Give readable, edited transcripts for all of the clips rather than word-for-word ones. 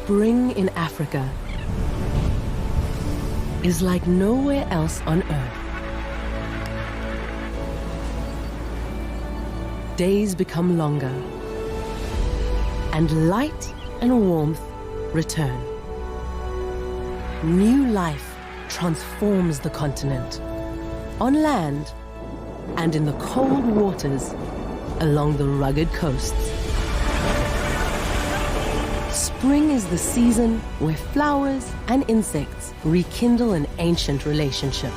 Spring in Africa is like nowhere else on Earth. Days become longer, and light and warmth return. New life transforms the continent, on land and in the cold waters along the rugged coasts. Spring is the season where flowers and insects rekindle an ancient relationship,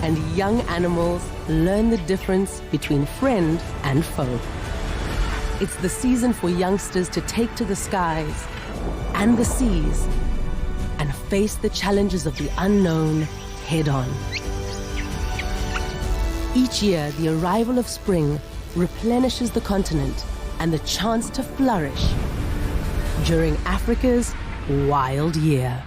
and young animals learn the difference between friend and foe. It's the season for youngsters to take to the skies and the seas and face the challenges of the unknown head-on. Each year, the arrival of spring replenishes the continent and the chance to flourish during Africa's wild year.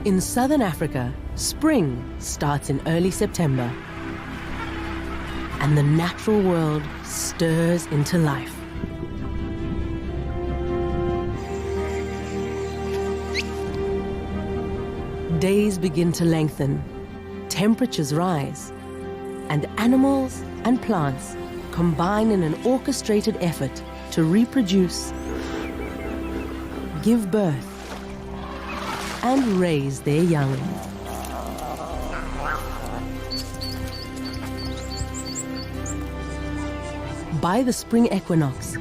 In southern Africa, spring starts in early September, and the natural world stirs into life. Days begin to lengthen, temperatures rise, and animals and plants combine in an orchestrated effort to reproduce, give birth, and raise their young. By the spring equinox,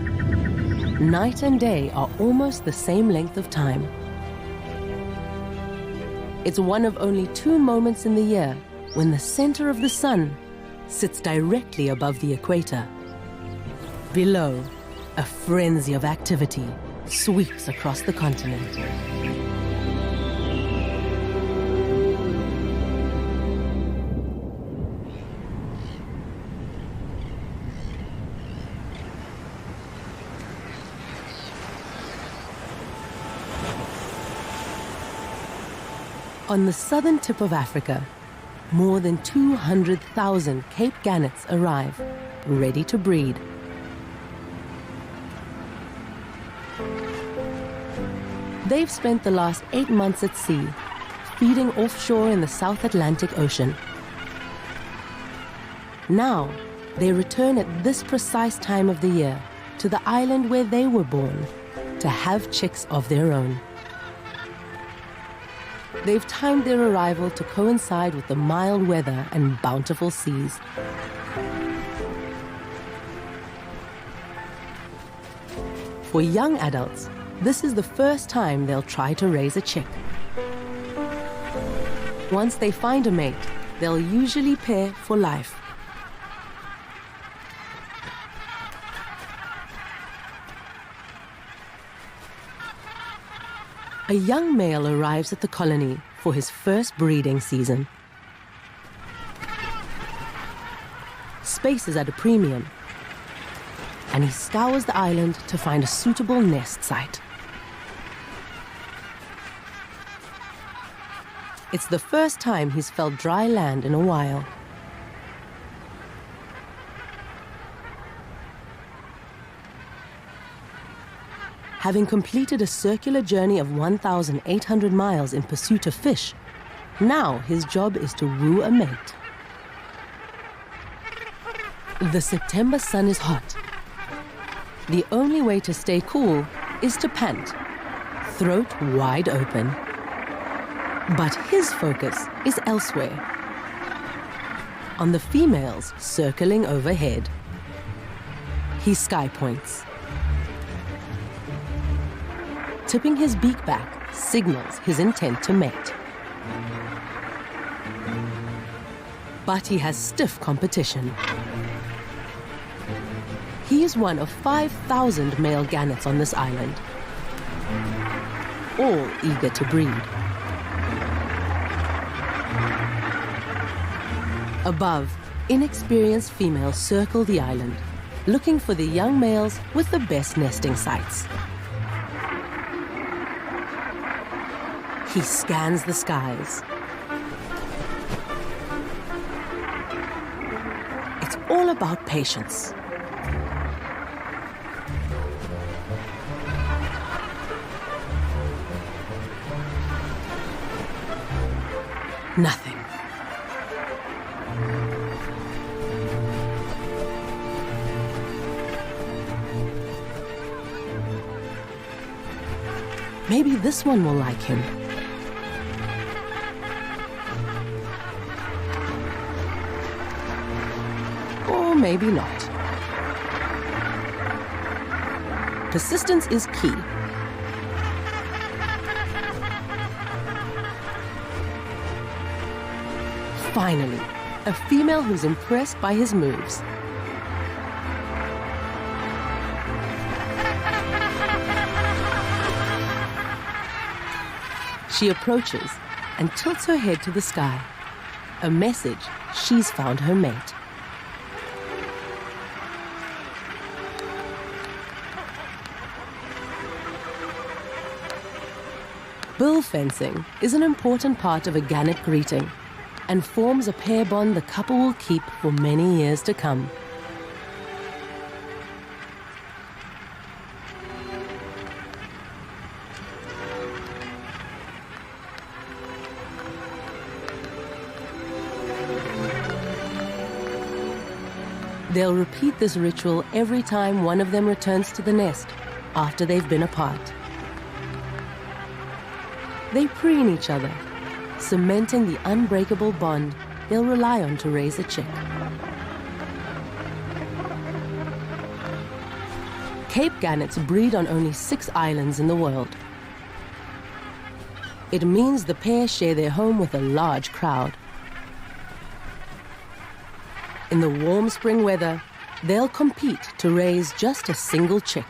night and day are almost the same length of time. It's one of only 2 moments in the year when the center of the sun sits directly above the equator. Below, a frenzy of activity sweeps across the continent. On the southern tip of Africa, more than 200,000 Cape gannets arrive, ready to breed. They've spent the last 8 months at sea, feeding offshore in the South Atlantic Ocean. Now, they return at this precise time of the year to the island where they were born, to have chicks of their own. They've timed their arrival to coincide with the mild weather and bountiful seas. For young adults, this is the first time they'll try to raise a chick. Once they find a mate, they'll usually pair for life. A young male arrives at the colony for his first breeding season. Space is at a premium, and he scours the island to find a suitable nest site. It's the first time he's felt dry land in a while. Having completed a circular journey of 1,800 miles in pursuit of fish, now his job is to woo a mate. The September sun is hot. The only way to stay cool is to pant, throat wide open. But his focus is elsewhere, on the females circling overhead. He sky points. Tipping his beak back signals his intent to mate. But he has stiff competition. He is one of 5,000 male gannets on this island, all eager to breed. Above, inexperienced females circle the island, looking for the young males with the best nesting sites. He scans the skies. It's all about patience. Nothing. Maybe this one will like him. Or maybe not. Persistence is key. Finally, a female who's impressed by his moves. She approaches and tilts her head to the sky. A message she's found her mate. Bill fencing is an important part of a gannet greeting and forms a pair bond the couple will keep for many years to come. They'll repeat this ritual every time one of them returns to the nest after they've been apart. They preen each other, cementing the unbreakable bond they'll rely on to raise a chick. Cape gannets breed on only 6 islands in the world. It means the pair share their home with a large crowd. In the warm spring weather, they'll compete to raise just a single chick,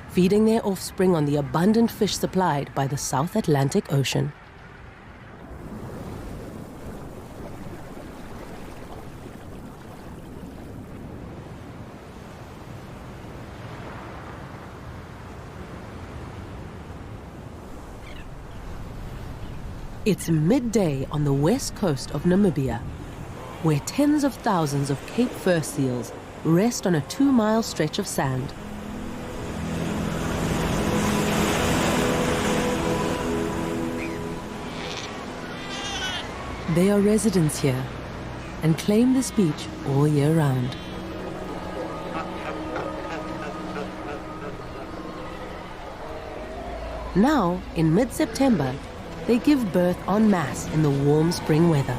feeding their offspring on the abundant fish supplied by the South Atlantic Ocean. It's midday on the west coast of Namibia, where tens of thousands of Cape fur seals rest on a 2-mile stretch of sand. They are residents here and claim this beach all year round. Now, in mid-September, they give birth en masse in the warm spring weather.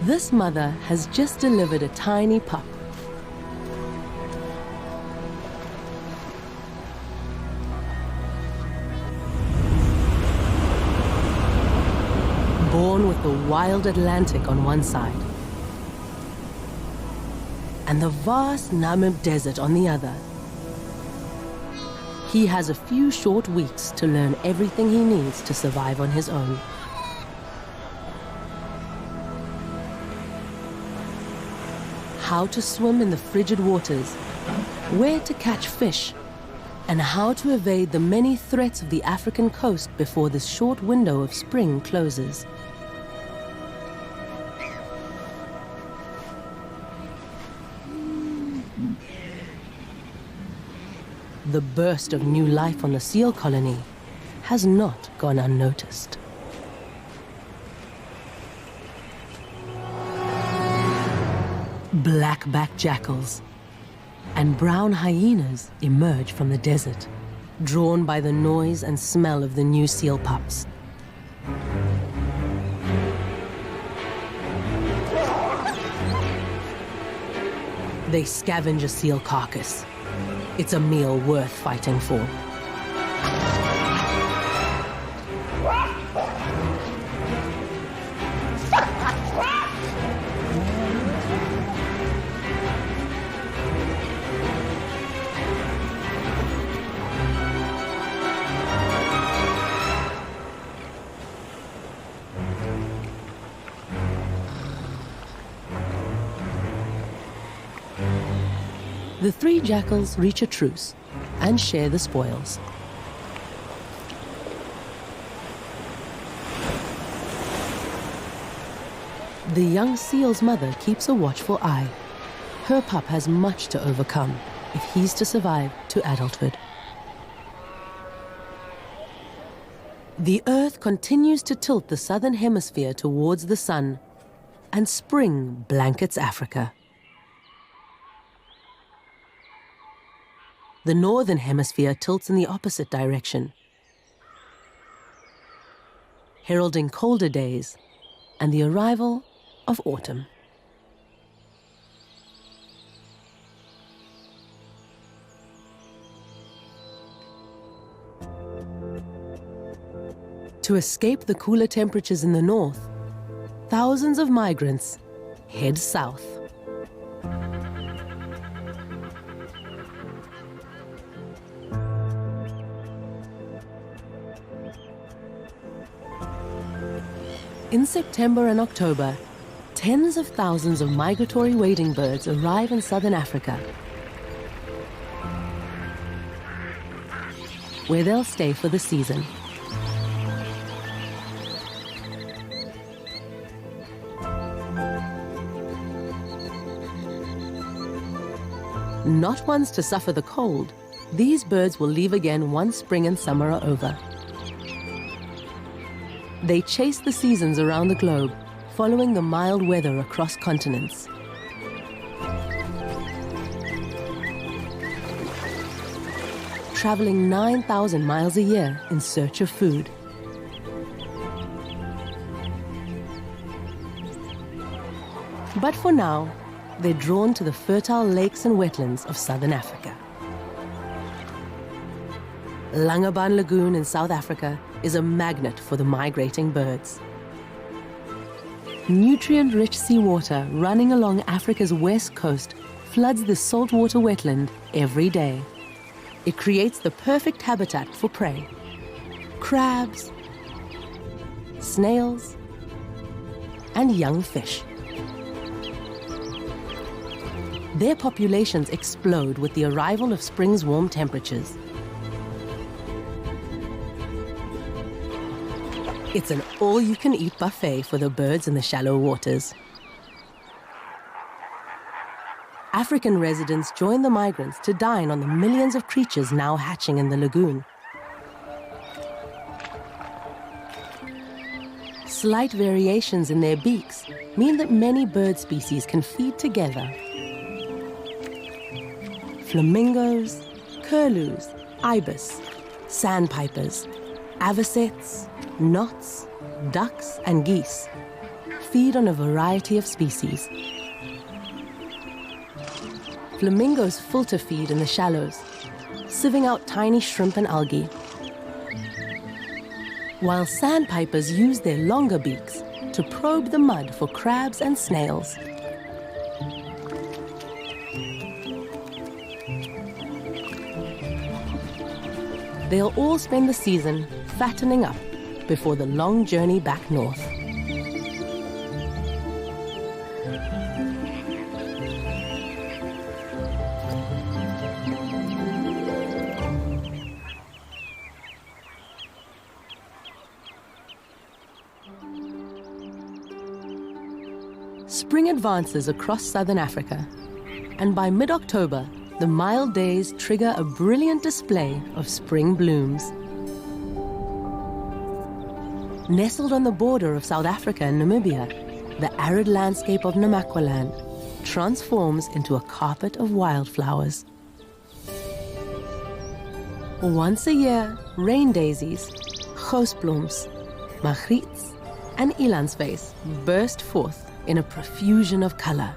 This mother has just delivered a tiny pup. Born with the wild Atlantic on one side and the vast Namib Desert on the other. He has a few short weeks to learn everything he needs to survive on his own. How to swim in the frigid waters, where to catch fish, and how to evade the many threats of the African coast before this short window of spring closes. The burst of new life on the seal colony has not gone unnoticed. Black-backed jackals and brown hyenas emerge from the desert, drawn by the noise and smell of the new seal pups. They scavenge a seal carcass. It's a meal worth fighting for. The three jackals reach a truce and share the spoils. The young seal's mother keeps a watchful eye. Her pup has much to overcome if he's to survive to adulthood. The Earth continues to tilt the southern hemisphere towards the sun, and spring blankets Africa. The northern hemisphere tilts in the opposite direction, heralding colder days and the arrival of autumn. To escape the cooler temperatures in the north, thousands of migrants head south. In September and October, tens of thousands of migratory wading birds arrive in southern Africa, where they'll stay for the season. Not ones to suffer the cold, these birds will leave again once spring and summer are over. They chase the seasons around the globe, following the mild weather across continents. Traveling 9,000 miles a year in search of food. But for now, they're drawn to the fertile lakes and wetlands of southern Africa. Langebaan Lagoon in South Africa is a magnet for the migrating birds. Nutrient-rich seawater running along Africa's west coast floods the saltwater wetland every day. It creates the perfect habitat for prey: crabs, snails, and young fish. Their populations explode with the arrival of spring's warm temperatures. It's an all-you-can-eat buffet for the birds in the shallow waters. African residents join the migrants to dine on the millions of creatures now hatching in the lagoon. Slight variations in their beaks mean that many bird species can feed together. Flamingos, curlews, ibis, sandpipers, avocets, knots, ducks, and geese feed on a variety of species. Flamingos filter feed in the shallows, sieving out tiny shrimp and algae, while sandpipers use their longer beaks to probe the mud for crabs and snails. They'll all spend the season fattening up before the long journey back north. Spring advances across southern Africa, and by mid-October, the mild days trigger a brilliant display of spring blooms. Nestled on the border of South Africa and Namibia, the arid landscape of Namakwaland transforms into a carpet of wildflowers. Once a year, rain daisies, goosblooms, magriets, and elandsvlees burst forth in a profusion of color,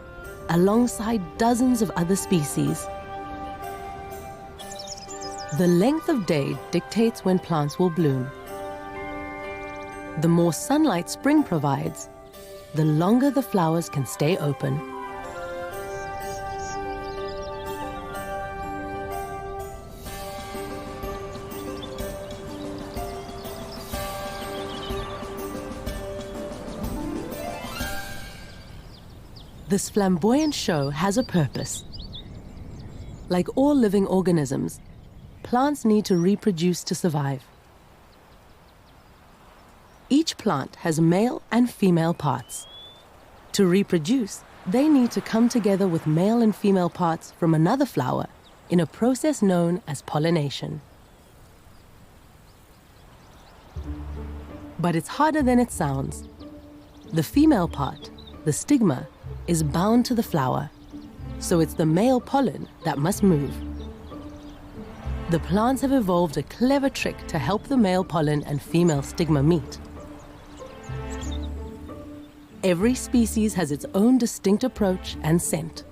alongside dozens of other species. The length of day dictates when plants will bloom. The more sunlight spring provides, the longer the flowers can stay open. This flamboyant show has a purpose: Like all living organisms, plants need to reproduce to survive. Each plant has male and female parts. To reproduce, they need to come together with male and female parts from another flower in a process known as pollination. But it's harder than it sounds. The female part, the stigma, is bound to the flower, so it's the male pollen that must move. The plants have evolved a clever trick to help the male pollen and female stigma meet. Every species has its own distinct approach and scent.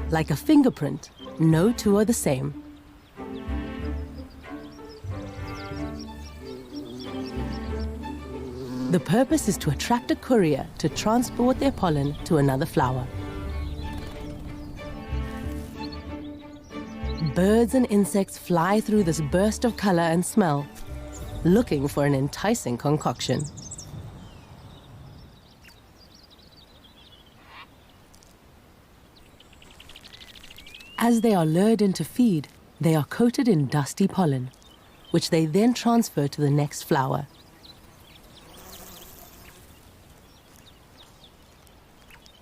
Like a fingerprint, no two are the same. The purpose is to attract a courier to transport their pollen to another flower. Birds and insects fly through this burst of color and smell, looking for an enticing concoction. As they are lured in to feed, they are coated in dusty pollen, which they then transfer to the next flower.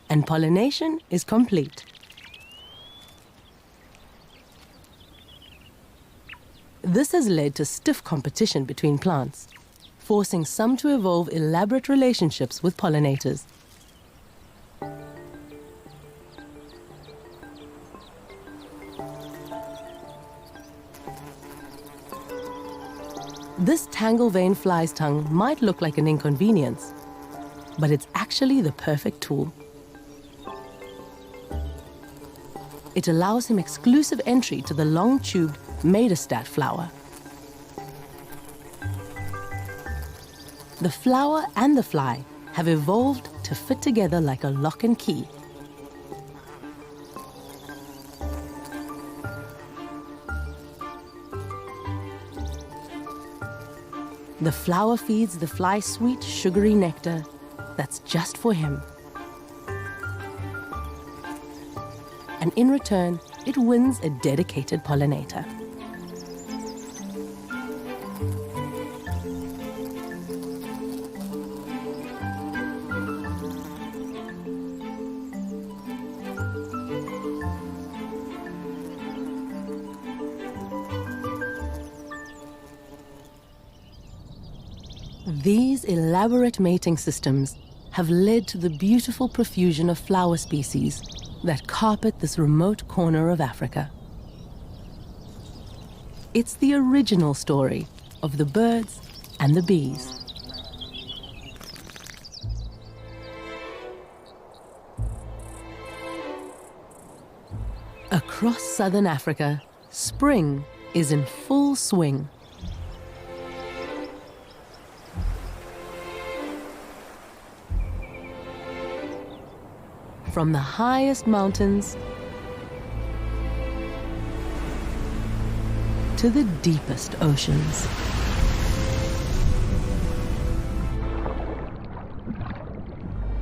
And pollination is complete. This has led to stiff competition between plants, forcing some to evolve elaborate relationships with pollinators. This tangle vein fly's tongue might look like an inconvenience, but it's actually the perfect tool. It allows him exclusive entry to the long-tubed metastad flower. The flower and the fly have evolved to fit together like a lock and key. The flower feeds the fly sweet, sugary nectar that's just for him. And in return, it wins a dedicated pollinator. These elaborate mating systems have led to the beautiful profusion of flower species that carpet this remote corner of Africa. It's the original story of the birds and the bees. Across southern Africa, spring is in full swing. From the highest mountains to the deepest oceans.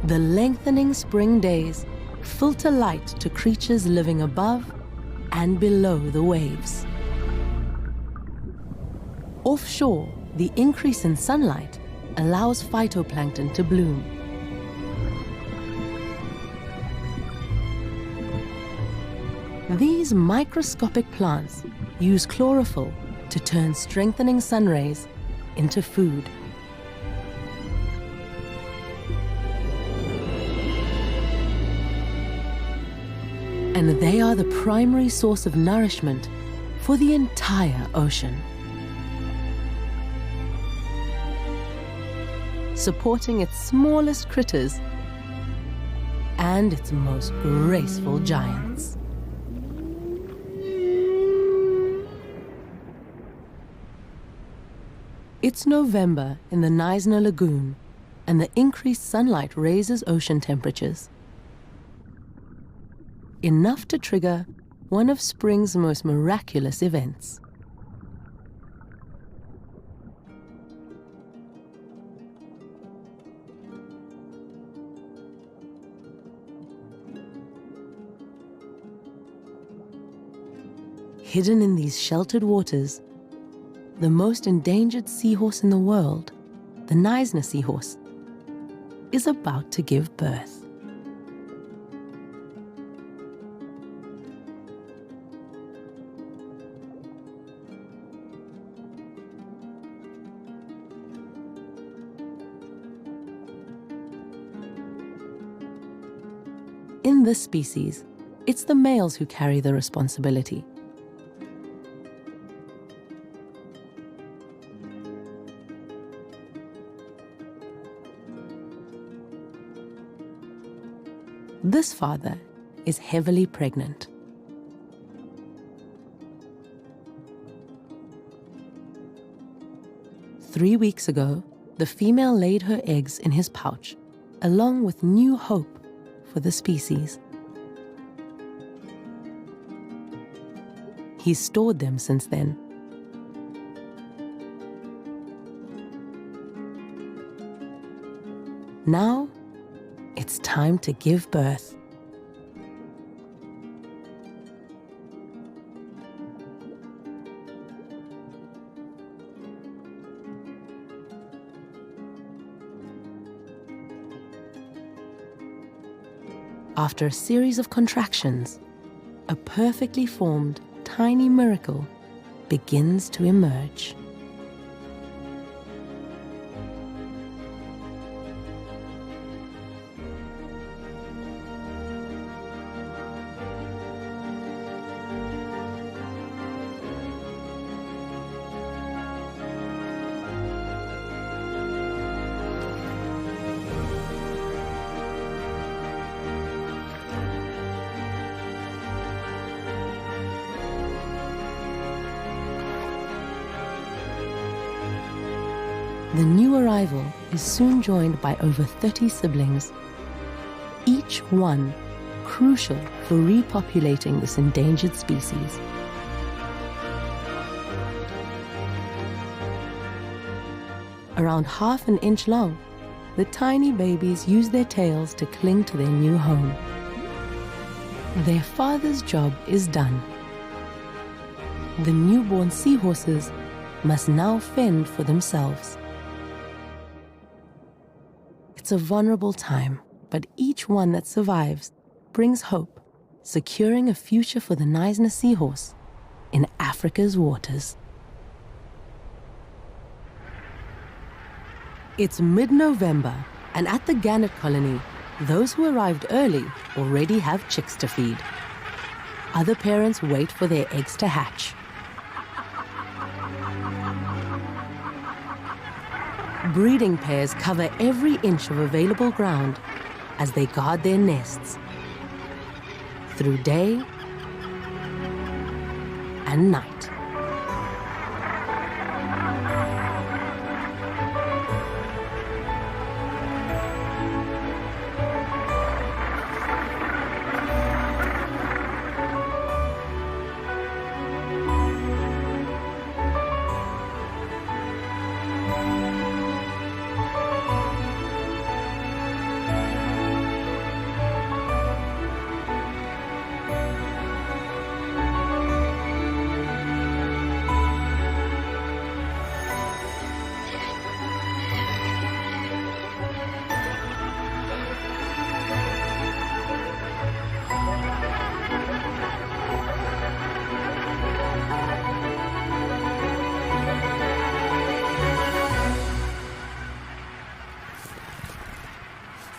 The lengthening spring days filter light to creatures living above and below the waves. Offshore, the increase in sunlight allows phytoplankton to bloom. These microscopic plants use chlorophyll to turn strengthening sun rays into food. And they are the primary source of nourishment for the entire ocean, supporting its smallest critters and its most graceful giants. It's November in the Knysna Lagoon, and the increased sunlight raises ocean temperatures. Enough to trigger one of spring's most miraculous events. Hidden in these sheltered waters, the most endangered seahorse in the world, the Neisner seahorse, is about to give birth. In this species, it's the males who carry the responsibility. This father is heavily pregnant. Three weeks ago, the female laid her eggs in his pouch, along with new hope for the species. He's stored them since then. Now, it's time to give birth. After a series of contractions, a perfectly formed tiny miracle begins to emerge. The new arrival is soon joined by over 30 siblings, each one crucial for repopulating this endangered species. Around half an inch long, the tiny babies use their tails to cling to their new home. Their father's job is done. The newborn seahorses must now fend for themselves. It's a vulnerable time, but each one that survives brings hope, securing a future for the Neisner seahorse in Africa's waters. It's mid-November, and at the gannet colony, those who arrived early already have chicks to feed. Other parents wait for their eggs to hatch. Breeding pairs cover every inch of available ground as they guard their nests through day and night.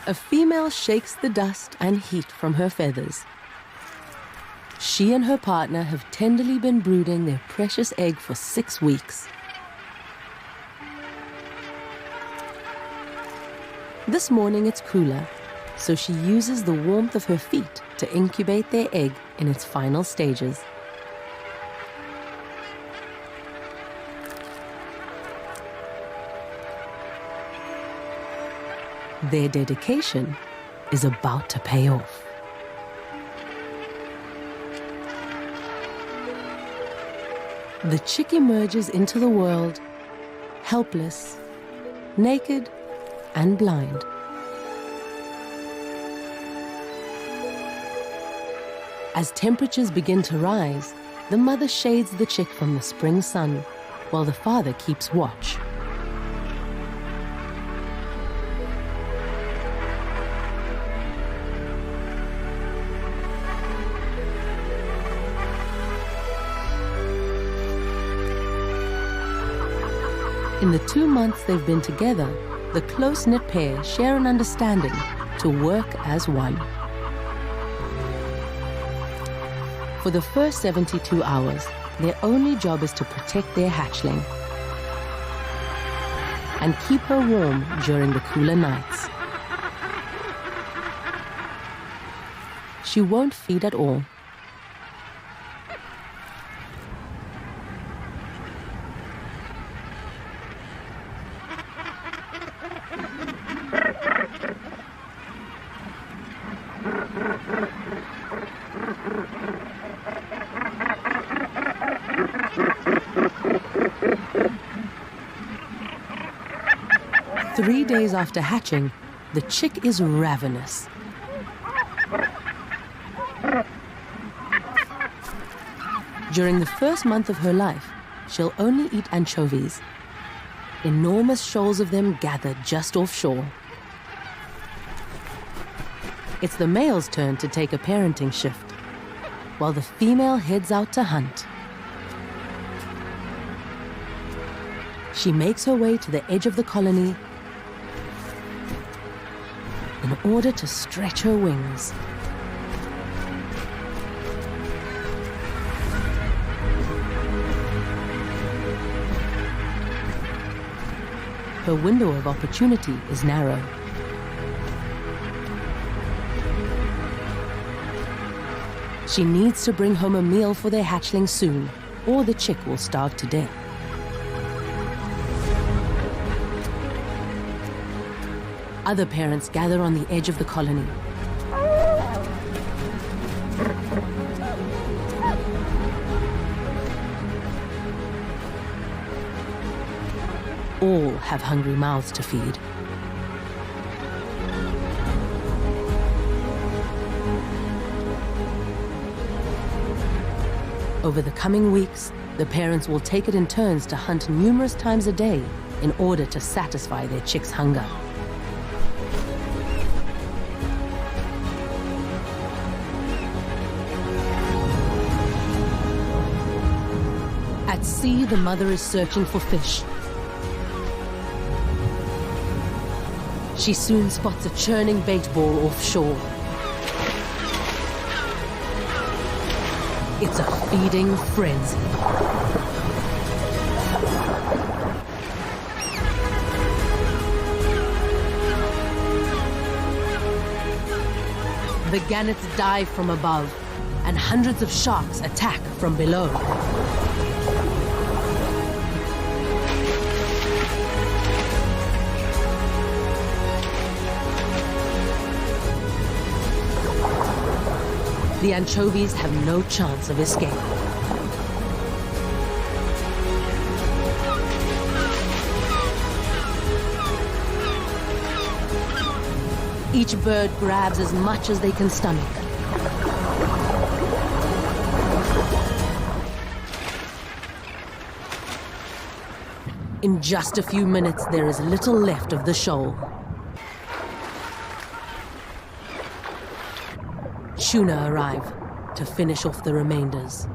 A female shakes the dust and heat from her feathers. She and her partner have tenderly been brooding their precious egg for 6 weeks. This morning it's cooler, so she uses the warmth of her feet to incubate their egg in its final stages. Their dedication is about to pay off. The chick emerges into the world, helpless, naked, and blind. As temperatures begin to rise, the mother shades the chick from the spring sun, while the father keeps watch. In the 2 months they've been together, the close-knit pair share an understanding to work as one. For the first 72 hours, their only job is to protect their hatchling and keep her warm during the cooler nights. She won't feed at all. Three days after hatching, the chick is ravenous. During the first month of her life, she'll only eat anchovies. Enormous shoals of them gather just offshore. It's the male's turn to take a parenting shift, while the female heads out to hunt. She makes her way to the edge of the colony in order to stretch her wings. Her window of opportunity is narrow. She needs to bring home a meal for their hatchling soon, or the chick will starve to death. Other parents gather on the edge of the colony. All have hungry mouths to feed. Over the coming weeks, the parents will take it in turns to hunt numerous times a day in order to satisfy their chick's hunger. At sea, the mother is searching for fish. She soon spots a churning bait ball offshore. It's a feeding frenzy. The gannets dive from above, and hundreds of sharks attack from below. The anchovies have no chance of escape. Each bird grabs as much as they can stomach. In just a few minutes, there is little left of the shoal. Tuna arrive to finish off the remainders.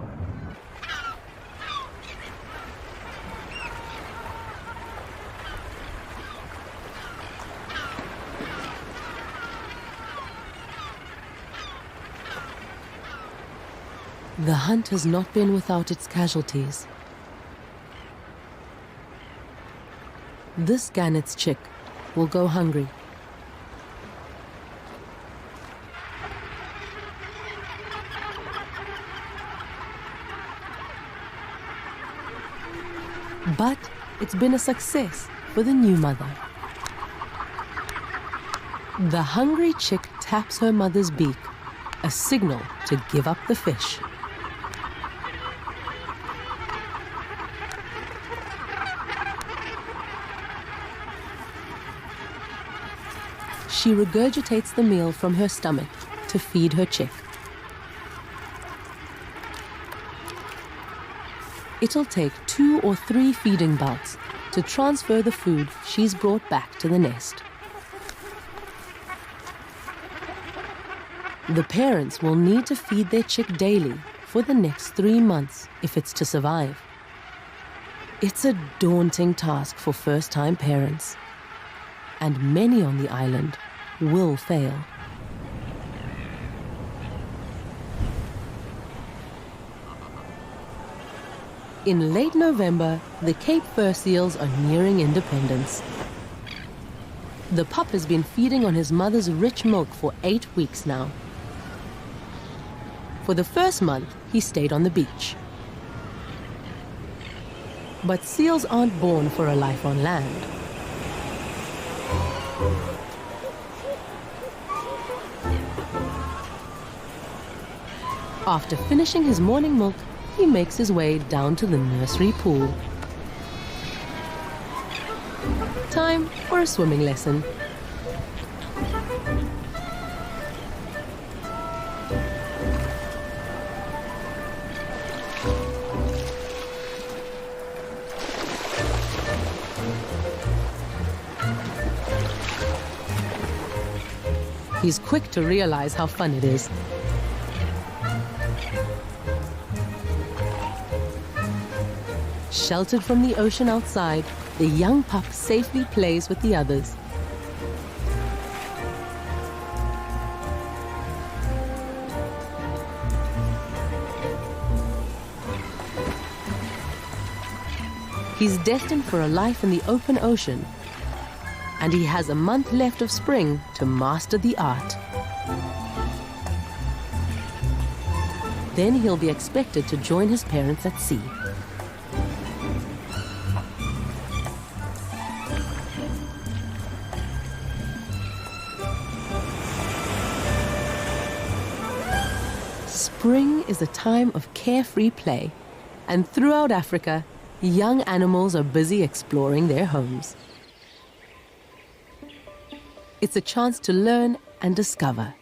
The hunt has not been without its casualties. This gannet's chick will go hungry. But it's been a success for the new mother. The hungry chick taps her mother's beak, a signal to give up the fish. She regurgitates the meal from her stomach to feed her chick. It'll take 2 or 3 feeding bouts to transfer the food she's brought back to the nest. The parents will need to feed their chick daily for the next 3 months if it's to survive. It's a daunting task for first-time parents, and many on the island will fail. In late November, the Cape fur seals are nearing independence. The pup has been feeding on his mother's rich milk for 8 weeks now. For the first month, he stayed on the beach. But seals aren't born for a life on land. After finishing his morning milk, he makes his way down to the nursery pool. Time for a swimming lesson. He's quick to realize how fun it is. Sheltered from the ocean outside, the young pup safely plays with the others. He's destined for a life in the open ocean, and he has a month left of spring to master the art. Then he'll be expected to join his parents at sea. Spring is a time of carefree play, and throughout Africa, young animals are busy exploring their homes. It's a chance to learn and discover.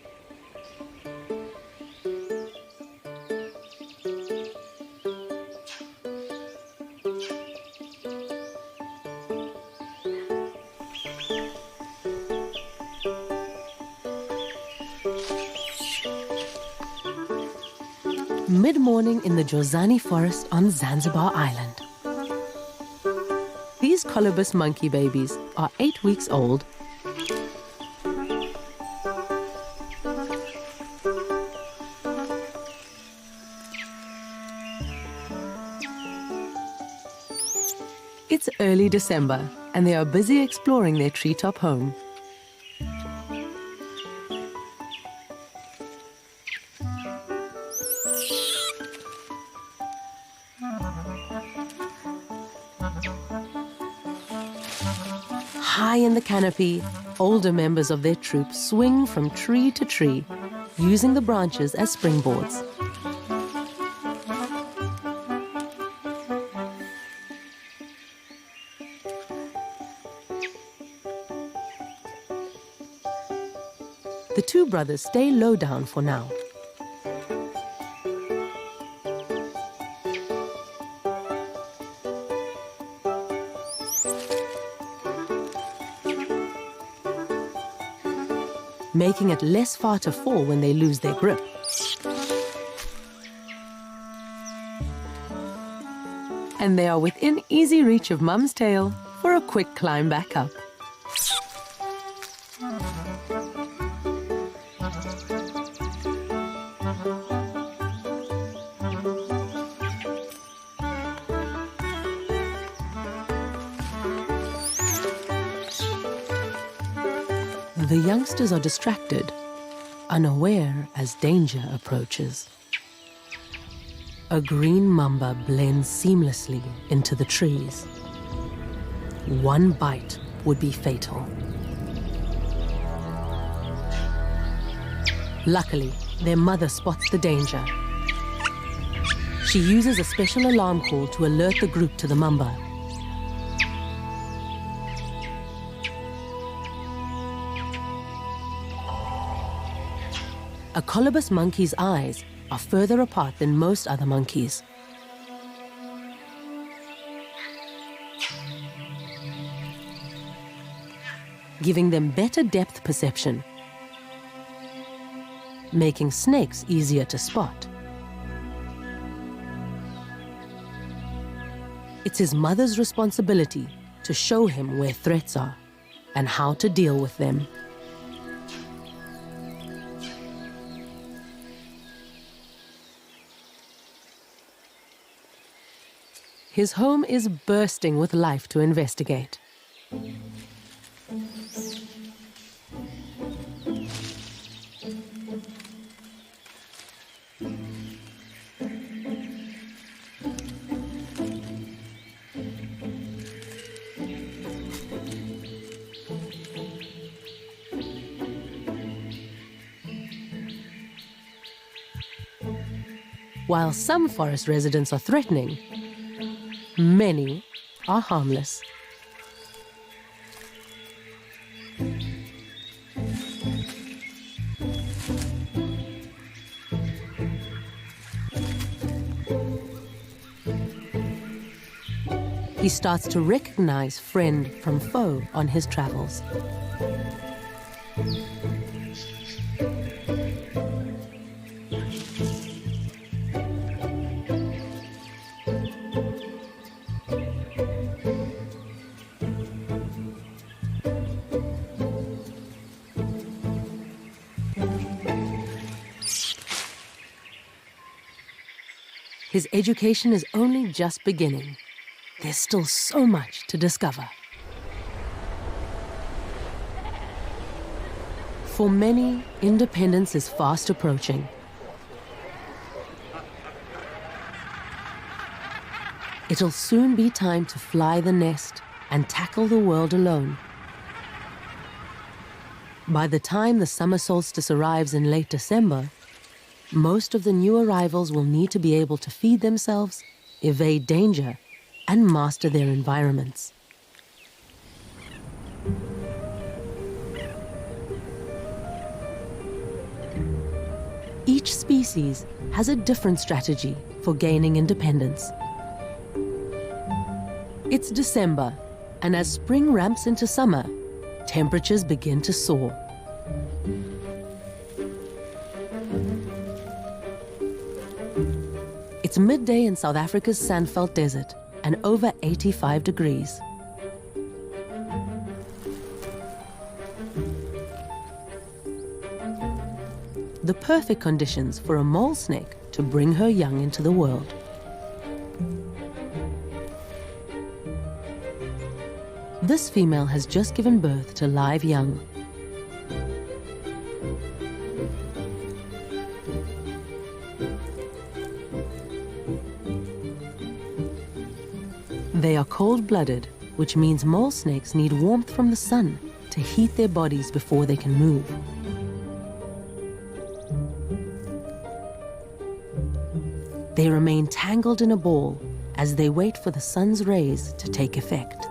Mid-morning in the Jozani forest on Zanzibar Island. These colobus monkey babies are 8 weeks old. It's early December, and they are busy exploring their treetop home. High in the canopy, older members of their troop swing from tree to tree, using the branches as springboards. The two brothers stay low down for now. Making it less far to fall when they lose their grip. And they are within easy reach of Mum's tail for a quick climb back up. The youngsters are distracted, unaware as danger approaches. A green mamba blends seamlessly into the trees. One bite would be fatal. Luckily, their mother spots the danger. She uses a special alarm call to alert the group to the mamba. A colobus monkey's eyes are further apart than most other monkeys. giving them better depth perception, making snakes easier to spot. It's his mother's responsibility to show him where threats are and how to deal with them. His home is bursting with life to investigate. While some forest residents are threatening, many are harmless. He starts to recognize friend from foe on his travels. His education is only just beginning. There's still so much to discover. For many, independence is fast approaching. It'll soon be time to fly the nest and tackle the world alone. By the time the summer solstice arrives in late December, most of the new arrivals will need to be able to feed themselves, evade danger, and master their environments. Each species has a different strategy for gaining independence. It's December, and as spring ramps into summer, temperatures begin to soar. It's midday in South Africa's Sandveld Desert, and over 85 degrees. The perfect conditions for a mole snake to bring her young into the world. This female has just given birth to live young. They are cold-blooded, which means mole snakes need warmth from the sun to heat their bodies before they can move. They remain tangled in a ball as they wait for the sun's rays to take effect.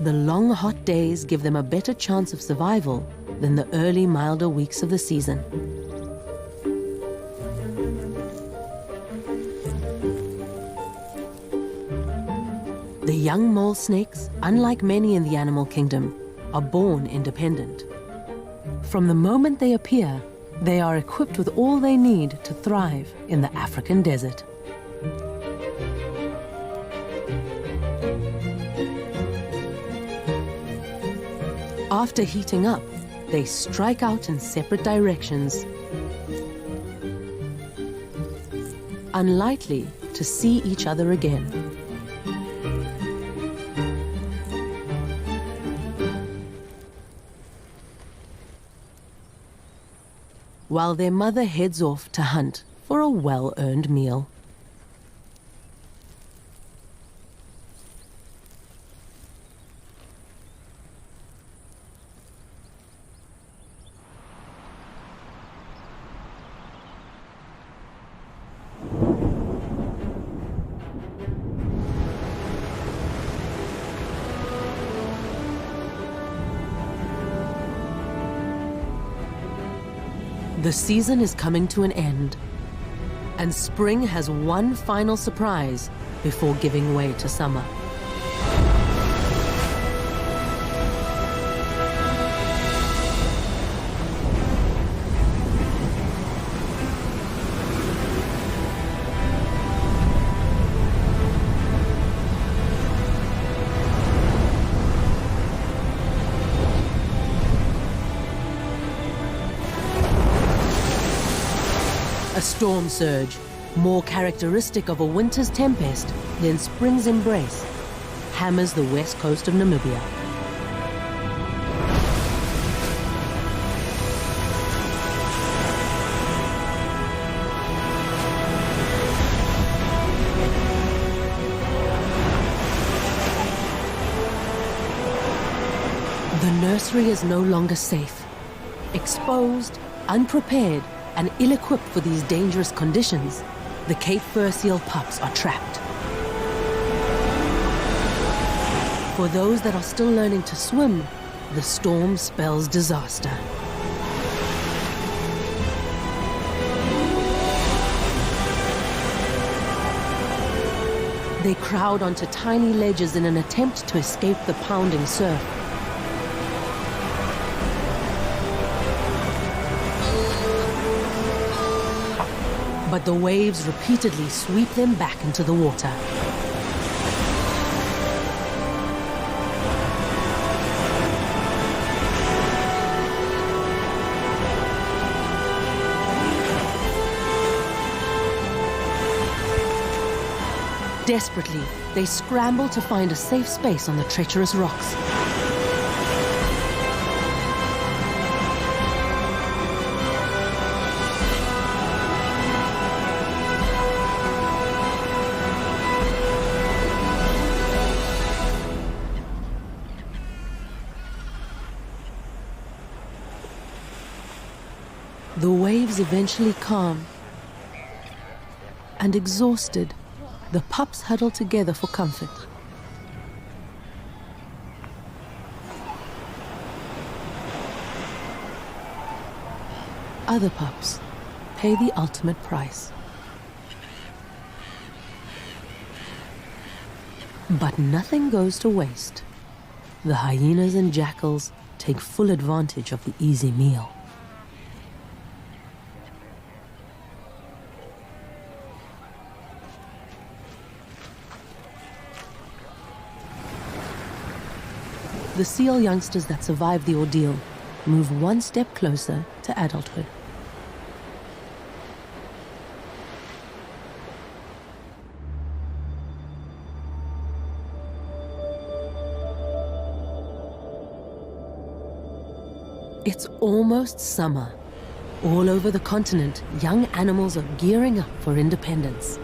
The long, hot days give them a better chance of survival than the early, milder weeks of the season. The young mole snakes, unlike many in the animal kingdom, are born independent. From the moment they appear, they are equipped with all they need to thrive in the African desert. After heating up, they strike out in separate directions, unlikely to see each other again. While their mother heads off to hunt for a well-earned meal. The season is coming to an end. And spring has one final surprise before giving way to summer. A storm surge, more characteristic of a winter's tempest than spring's embrace, hammers the west coast of Namibia. The nursery is no longer safe. Exposed, unprepared, and ill-equipped for these dangerous conditions, the Cape fur seal pups are trapped. For those that are still learning to swim, the storm spells disaster. They crowd onto tiny ledges in an attempt to escape the pounding surf. But the waves repeatedly sweep them back into the water. Desperately, they scramble to find a safe space on the treacherous rocks. The waves eventually calm, and exhausted, the pups huddle together for comfort. Other pups pay the ultimate price. But nothing goes to waste. The hyenas and jackals take full advantage of the easy meal. The seal youngsters that survive the ordeal move one step closer to adulthood. It's almost summer. All over the continent, young animals are gearing up for independence.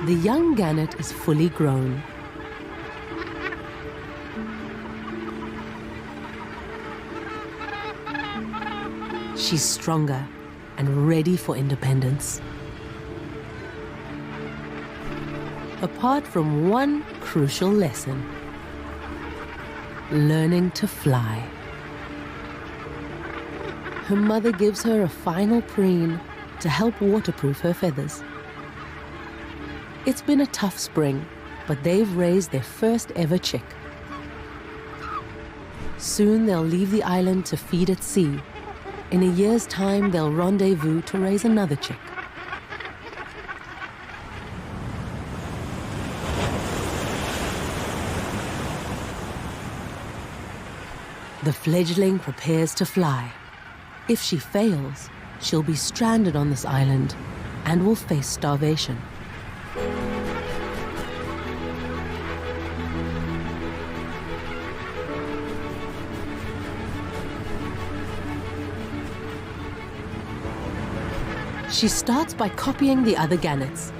The young gannet is fully grown. She's stronger and ready for independence. Apart from one crucial lesson: learning to fly. Her mother gives her a final preen to help waterproof her feathers. It's been a tough spring, but they've raised their first ever chick. Soon they'll leave the island to feed at sea. In a year's time, they'll rendezvous to raise another chick. The fledgling prepares to fly. If she fails, she'll be stranded on this island and will face starvation. She starts by copying the other gannets.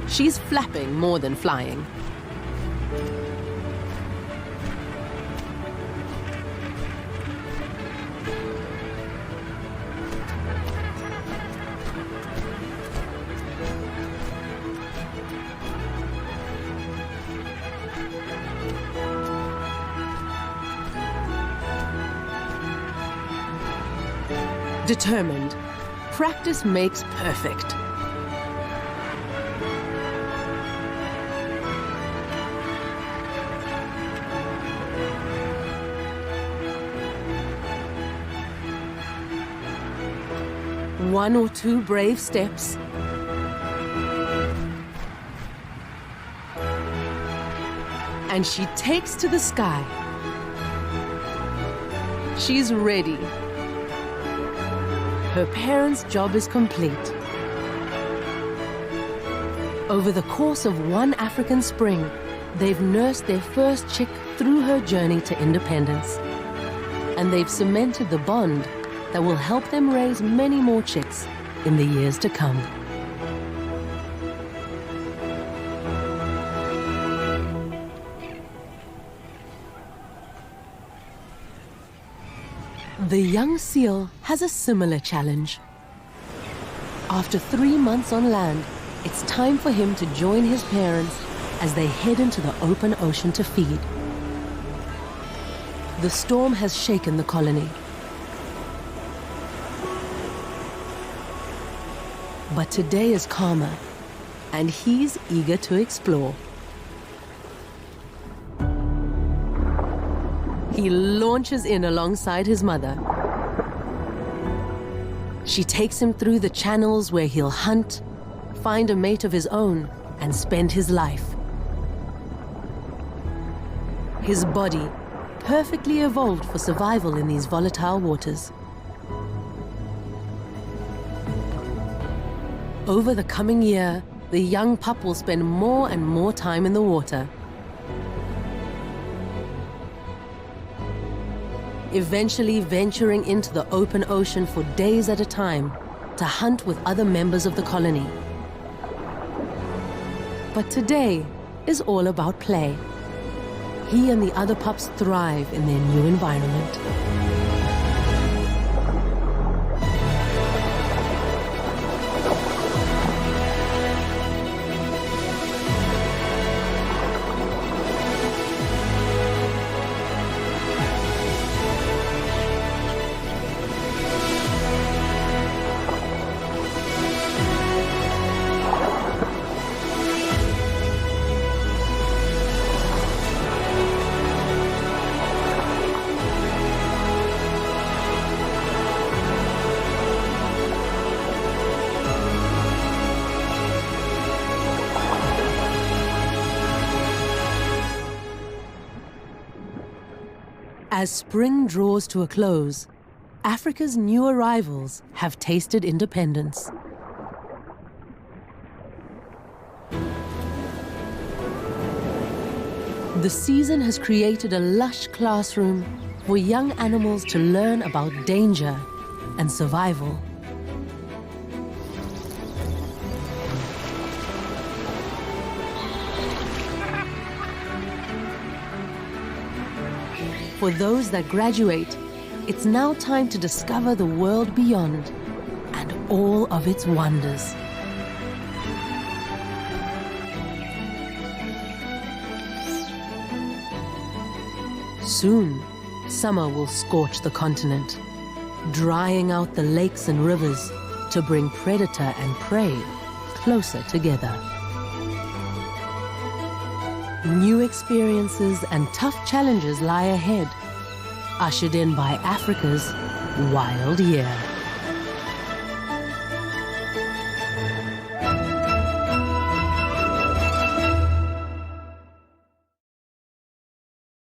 She's flapping more than flying. Determined, practice makes perfect. One or two brave steps, and she takes to the sky. She's ready. Her parents' job is complete. Over the course of one African spring, they've nursed their first chick through her journey to independence. And they've cemented the bond that will help them raise many more chicks in the years to come. The young seal has a similar challenge. After 3 months on land, it's time for him to join his parents as they head into the open ocean to feed. The storm has shaken the colony. But today is calmer, and he's eager to explore. He launches in alongside his mother. She takes him through the channels where he'll hunt, find a mate of his own, and spend his life. His body, perfectly evolved for survival in these volatile waters. Over the coming year, the young pup will spend more and more time in the water. Eventually venturing into the open ocean for days at a time to hunt with other members of the colony. But today is all about play. He and the other pups thrive in their new environment. As spring draws to a close, Africa's new arrivals have tasted independence. The season has created a lush classroom for young animals to learn about danger and survival. For those that graduate, it's now time to discover the world beyond and all of its wonders. Soon, summer will scorch the continent, drying out the lakes and rivers to bring predator and prey closer together. New experiences and tough challenges lie ahead, ushered in by Africa's wild year.